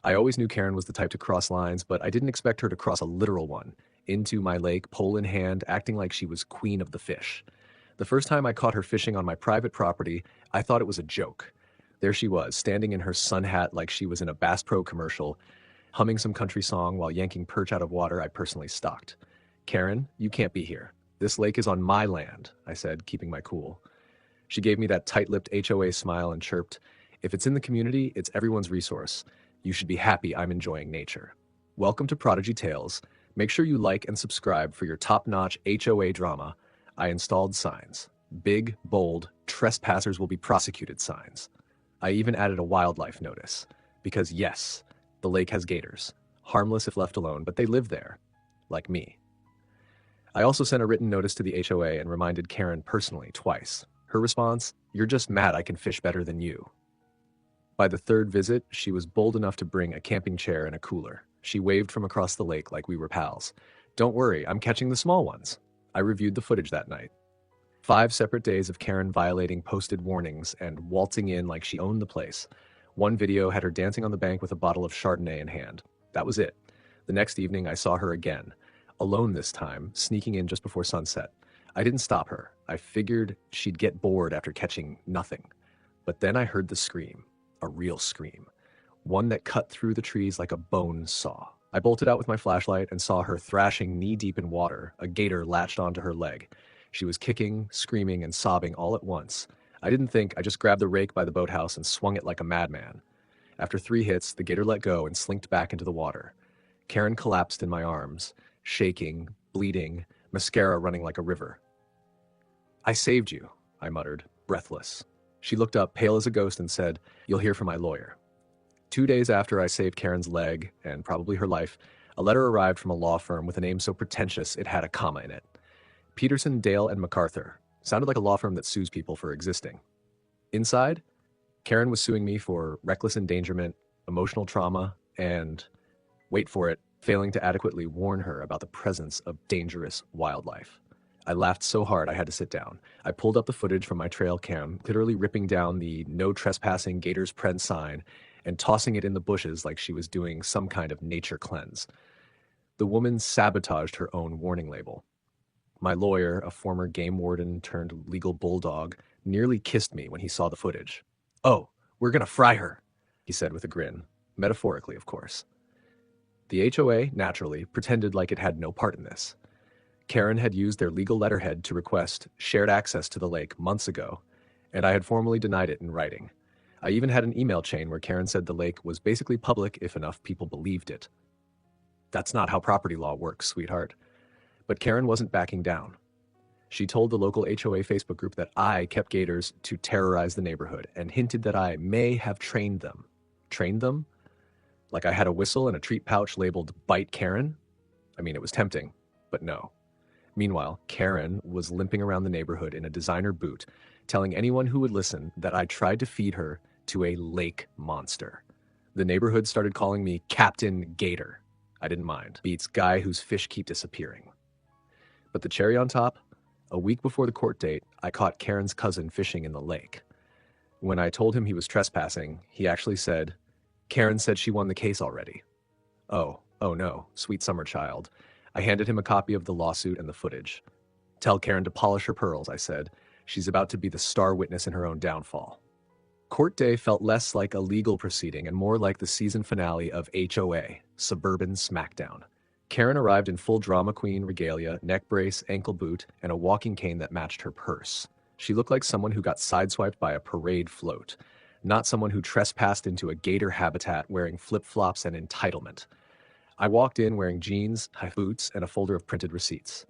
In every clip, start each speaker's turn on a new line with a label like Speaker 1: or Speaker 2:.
Speaker 1: I always knew Karen was the type to cross lines, but I didn't expect her to cross a literal one, into my lake, pole in hand, acting like she was queen of the fish. The first time I caught her fishing on my private property, I thought it was a joke. There she was, standing in her sun hat like she was in a Bass Pro commercial, humming some country song while yanking perch out of water I personally stocked. Karen, you can't be here. This lake is on my land, I said, keeping my cool. She gave me that tight-lipped HOA smile and chirped, if it's in the community, it's everyone's resource. You should be happy I'm enjoying nature. Welcome to Prodigy Tales. Make sure you like and subscribe for your top-notch HOA drama. I installed signs. Big, bold, trespassers will be prosecuted signs. I even added a wildlife notice. Because yes, the lake has gators. Harmless if left alone, but they live there. Like me. I also sent a written notice to the HOA and reminded Karen personally twice. Her response, you're just mad I can fish better than you. By the third visit, she was bold enough to bring a camping chair and a cooler. She waved from across the lake like we were pals. Don't worry, I'm catching the small ones. I reviewed the footage that night. 5 separate days of Karen violating posted warnings and waltzing in like she owned the place. One video had her dancing on the bank with a bottle of Chardonnay in hand. That was it. The next evening, I saw her again. Alone this time, sneaking in just before sunset. I didn't stop her. I figured she'd get bored after catching nothing. But then I heard the scream. A real scream. One that cut through the trees like a bone saw. I bolted out with my flashlight and saw her thrashing knee-deep in water, a gator latched onto her leg. She was kicking, screaming, and sobbing all at once. I didn't think, I just grabbed the rake by the boathouse and swung it like a madman. After 3 hits, the gator let go and slinked back into the water. Karen collapsed in my arms, shaking, bleeding, mascara running like a river. I saved you, I muttered, breathless. She looked up, pale as a ghost, and said, you'll hear from my lawyer. 2 days after I saved Karen's leg, and probably her life, a letter arrived from a law firm with a name so pretentious it had a comma in it. Peterson, Dale, and MacArthur. Sounded like a law firm that sues people for existing. Inside, Karen was suing me for reckless endangerment, emotional trauma, and, wait for it, failing to adequately warn her about the presence of dangerous wildlife. I laughed so hard I had to sit down. I pulled up the footage from my trail cam, literally ripping down the no trespassing Gators Pren sign and tossing it in the bushes like she was doing some kind of nature cleanse. The woman sabotaged her own warning label. My lawyer, a former game warden turned legal bulldog, nearly kissed me when he saw the footage. Oh, we're gonna fry her, he said with a grin. Metaphorically, of course. The HOA, naturally, pretended like it had no part in this. Karen had used their legal letterhead to request shared access to the lake months ago, and I had formally denied it in writing. I even had an email chain where Karen said the lake was basically public if enough people believed it. That's not how property law works, sweetheart. But Karen wasn't backing down. She told the local HOA Facebook group that I kept gators to terrorize the neighborhood and hinted that I may have trained them. Trained them? Like I had a whistle and a treat pouch labeled Bite Karen? I mean, it was tempting, but no. Meanwhile, Karen was limping around the neighborhood in a designer boot, telling anyone who would listen that I tried to feed her to a lake monster. The neighborhood started calling me Captain Gator. I didn't mind. Beats guy whose fish keep disappearing. But the cherry on top, a week before the court date, I caught Karen's cousin fishing in the lake. When I told him he was trespassing, he actually said, Karen said she won the case already. Oh no, sweet summer child. I handed him a copy of the lawsuit and the footage. Tell Karen to polish her pearls, I said. She's about to be the star witness in her own downfall. Court day felt less like a legal proceeding and more like the season finale of HOA, Suburban Smackdown. Karen arrived in full drama queen regalia, neck brace, ankle boot, and a walking cane that matched her purse. She looked like someone who got sideswiped by a parade float, not someone who trespassed into a gator habitat wearing flip-flops and entitlement. I walked in wearing jeans, high boots, and a folder of printed receipts.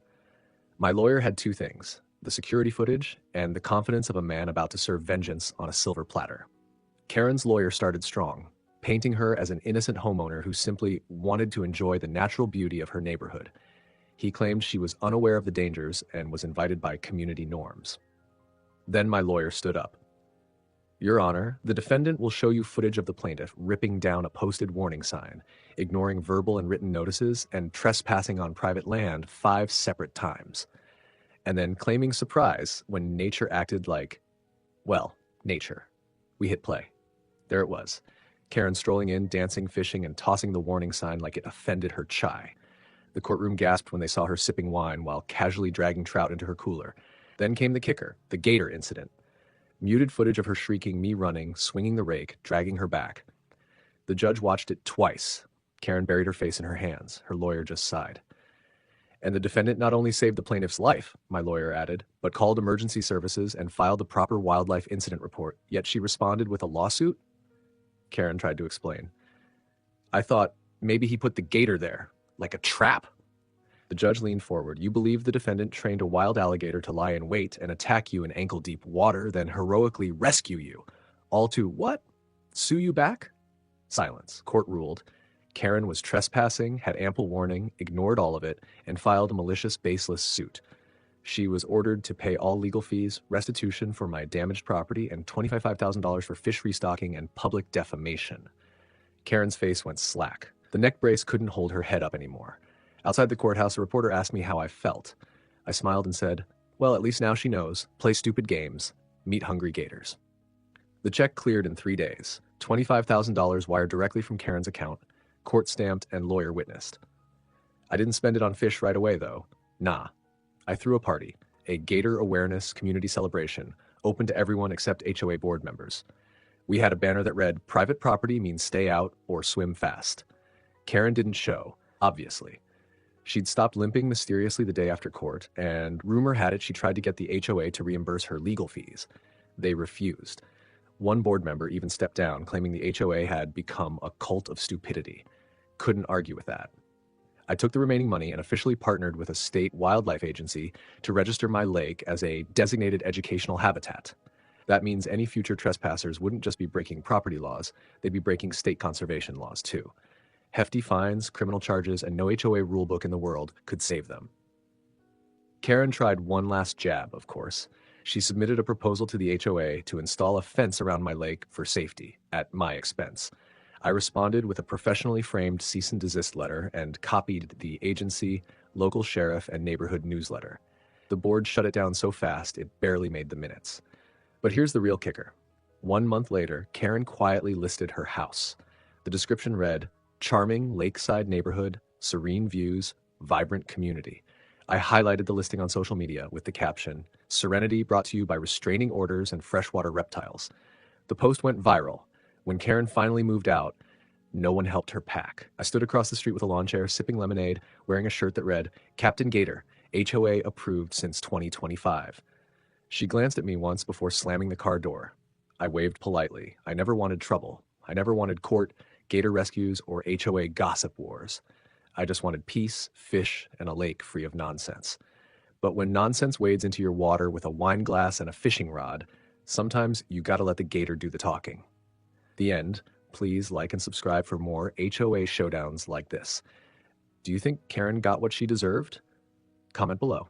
Speaker 1: My lawyer had 2 things, the security footage and the confidence of a man about to serve vengeance on a silver platter. Karen's lawyer started strong, painting her as an innocent homeowner who simply wanted to enjoy the natural beauty of her neighborhood. He claimed she was unaware of the dangers and was invited by community norms. Then my lawyer stood up. Your Honor, the defendant will show you footage of the plaintiff ripping down a posted warning sign, ignoring verbal and written notices, and trespassing on private land 5 separate times. And then claiming surprise when nature acted like, well, nature. We hit play. There it was. Karen strolling in, dancing, fishing, and tossing the warning sign like it offended her chai. The courtroom gasped when they saw her sipping wine while casually dragging trout into her cooler. Then came the kicker, the gator incident. Muted footage of her shrieking, me running, swinging the rake, dragging her back. The judge watched it twice. Karen buried her face in her hands. Her lawyer just sighed. And the defendant not only saved the plaintiff's life, my lawyer added, but called emergency services and filed the proper wildlife incident report, yet she responded with a lawsuit? Karen tried to explain. I thought maybe he put the gator there, like a trap. The judge leaned forward. You believe the defendant trained a wild alligator to lie in wait and attack you in ankle-deep water, then heroically rescue you. All to what? Sue you back? Silence. Court ruled. Karen was trespassing, had ample warning, ignored all of it, and filed a malicious, baseless suit. She was ordered to pay all legal fees, restitution for my damaged property, and $25,000 for fish restocking and public defamation. Karen's face went slack. The neck brace couldn't hold her head up anymore. Outside the courthouse, a reporter asked me how I felt. I smiled and said, well, at least now she knows. Play stupid games. Meet hungry gators. The check cleared in 3 days. $25,000 wired directly from Karen's account. Court stamped and lawyer witnessed. I didn't spend it on fish right away, though. Nah. I threw a party, a gator awareness community celebration, open to everyone except HOA board members. We had a banner that read, private property means stay out or swim fast. Karen didn't show, obviously. She'd stopped limping mysteriously the day after court, and rumor had it she tried to get the HOA to reimburse her legal fees. They refused. One board member even stepped down, claiming the HOA had become a cult of stupidity. Couldn't argue with that. I took the remaining money and officially partnered with a state wildlife agency to register my lake as a designated educational habitat. That means any future trespassers wouldn't just be breaking property laws, they'd be breaking state conservation laws too. Hefty fines, criminal charges, and no HOA rulebook in the world could save them. Karen tried one last jab, of course. She submitted a proposal to the HOA to install a fence around my lake for safety, at my expense. I responded with a professionally framed cease and desist letter and copied the agency, local sheriff, and neighborhood newsletter. The board shut it down so fast it barely made the minutes. But here's the real kicker. 1 month later, Karen quietly listed her house. The description read, charming lakeside neighborhood, serene views, vibrant community. I highlighted the listing on social media with the caption, Serenity brought to you by restraining orders and freshwater reptiles. The post went viral. When Karen finally moved out, no one helped her pack. I stood across the street with a lawn chair, sipping lemonade, wearing a shirt that read, Captain Gator, HOA approved since 2025. She glanced at me once before slamming the car door. I waved politely. I never wanted trouble. I never wanted court, gator rescues, or HOA gossip wars. I just wanted peace, fish, and a lake free of nonsense. But when nonsense wades into your water with a wine glass and a fishing rod, sometimes you gotta let the gator do the talking. The end. Please like and subscribe for more HOA showdowns like this. Do you think Karen got what she deserved? Comment below.